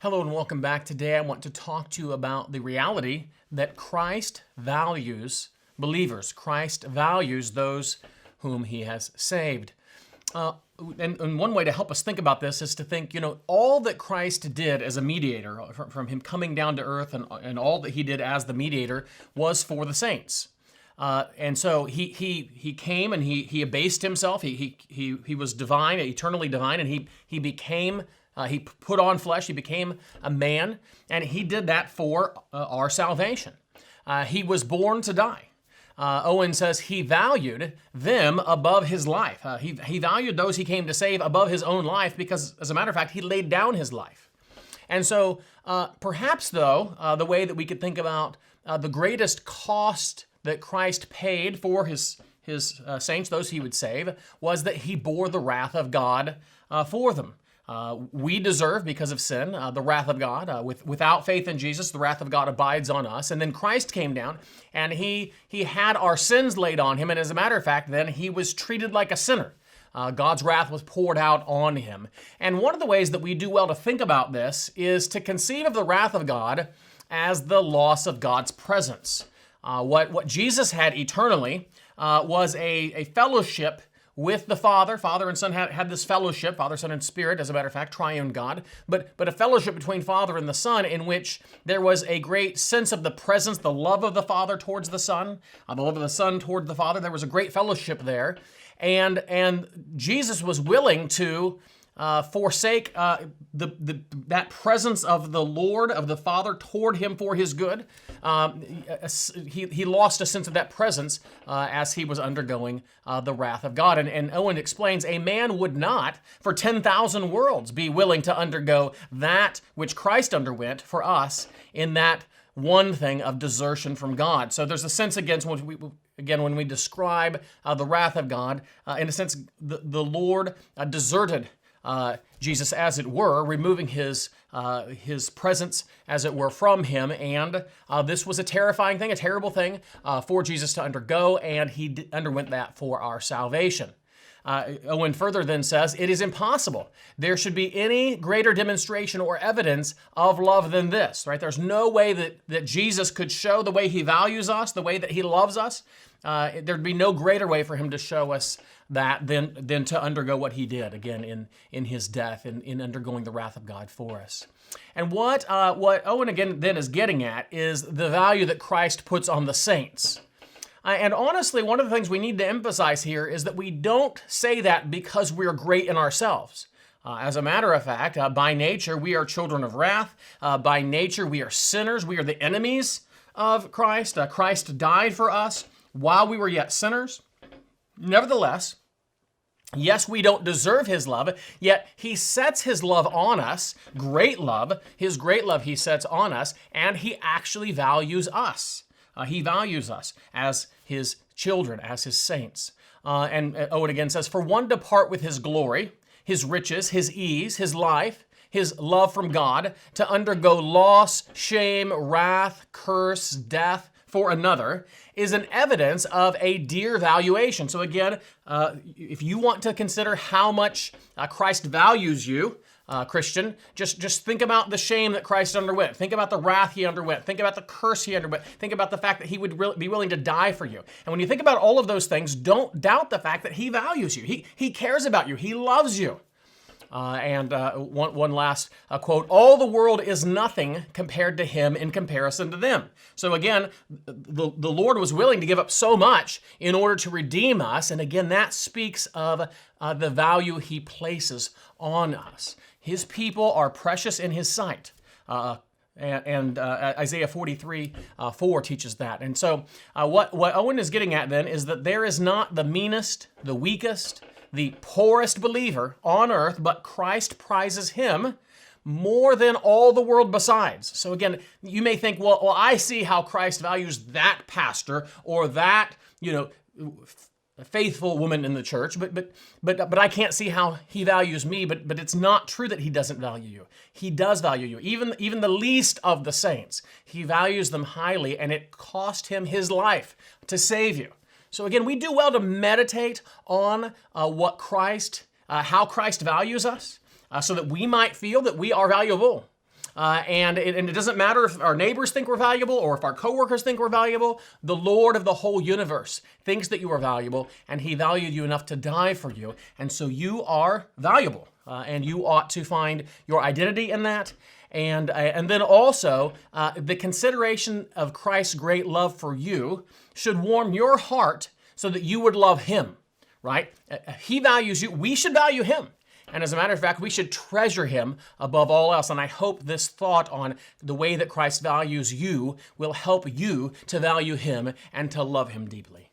Hello and welcome back. Today I want to talk to you about the reality that Christ values believers. Christ values those whom he has saved. And one way to help us think about this is to think, all that Christ did as a mediator, from him coming down to earth and all that he did as the mediator was for the saints. And so he came and he abased himself. He was divine, eternally divine, and he became. He put on flesh, he became a man, and he did that for our salvation. He was born to die. Owen says he valued them above his life. He valued those he came to save above his own life because, as a matter of fact, he laid down his life. And so perhaps, though, the way that we could think about the greatest cost that Christ paid for his saints, those he would save, was that he bore the wrath of God for them. We deserve, because of sin, the wrath of God. Without faith in Jesus, the wrath of God abides on us. And then Christ came down, and he had our sins laid on him. And as a matter of fact, then he was treated like a sinner. God's wrath was poured out on him. And one of the ways that we do well to think about this is to conceive of the wrath of God as the loss of God's presence. What Jesus had eternally was a fellowship with the Father. Father and Son had this fellowship, Father, Son, and Spirit, as a matter of fact, triune God, but a fellowship between Father and the Son in which there was a great sense of the presence, the love of the Father towards the Son, the love of the Son toward the Father. There was a great fellowship there, and Jesus was willing to forsake that presence of the Lord, of the Father toward him for his good. He lost a sense of that presence as he was undergoing the wrath of God. And Owen explains, a man would not for 10,000 worlds be willing to undergo that which Christ underwent for us in that one thing of desertion from God. So there's a sense when we describe the wrath of God, in a sense, the Lord deserted Jesus, as it were, removing his presence, as it were, from him. And this was a terrifying thing, a terrible thing for Jesus to undergo, and he underwent that for our salvation. Owen further then says, it is impossible there should be any greater demonstration or evidence of love than this, right? There's no way that Jesus could show the way he values us, the way that he loves us. There'd be no greater way for him to show us that than to undergo what he did, again, in his death, in undergoing the wrath of God for us. And what Owen, again, then is getting at is the value that Christ puts on the saints. And honestly, one of the things we need to emphasize here is that we don't say that because we're great in ourselves. As a matter of fact, by nature, we are children of wrath. By nature, we are sinners. We are the enemies of Christ. Christ died for us while we were yet sinners. Nevertheless, yes, we don't deserve his love, yet he sets his love on us, his great love he sets on us, and he actually values us. He values us as his children, as his saints. And Owen again says, for one to part with his glory, his riches, his ease, his life, his love from God, to undergo loss, shame, wrath, curse, death for another, is an evidence of a dear valuation. So again, if you want to consider how much Christ values you, Christian, just think about the shame that Christ underwent. Think about the wrath he underwent. Think about the curse he underwent. Think about the fact that he would be willing to die for you. And when you think about all of those things, don't doubt the fact that he values you. He cares about you. He loves you. One last quote, all the world is nothing compared to him in comparison to them. So again, the Lord was willing to give up so much in order to redeem us. And again, that speaks of the value he places on us. His people are precious in his sight. Isaiah 43:4 teaches that. And so what Owen is getting at then is that there is not the meanest, the weakest, the poorest believer on earth, but Christ prizes him more than all the world besides. So again, you may think, well, I see how Christ values that pastor or that, faithful woman in the church, but I can't see how he values me. But it's not true that he doesn't value you. He does value you. Even the least of the saints, he values them highly, and it cost him his life to save you. So again, we do well to meditate on how Christ values us, so that we might feel that we are valuable. And it doesn't matter if our neighbors think we're valuable or if our coworkers think we're valuable. The Lord of the whole universe thinks that you are valuable, and he valued you enough to die for you. And so you are valuable, and you ought to find your identity in that. And then also, the consideration of Christ's great love for you should warm your heart so that you would love him, right? He values you. We should value him. And as a matter of fact, we should treasure him above all else. And I hope this thought on the way that Christ values you will help you to value him and to love him deeply.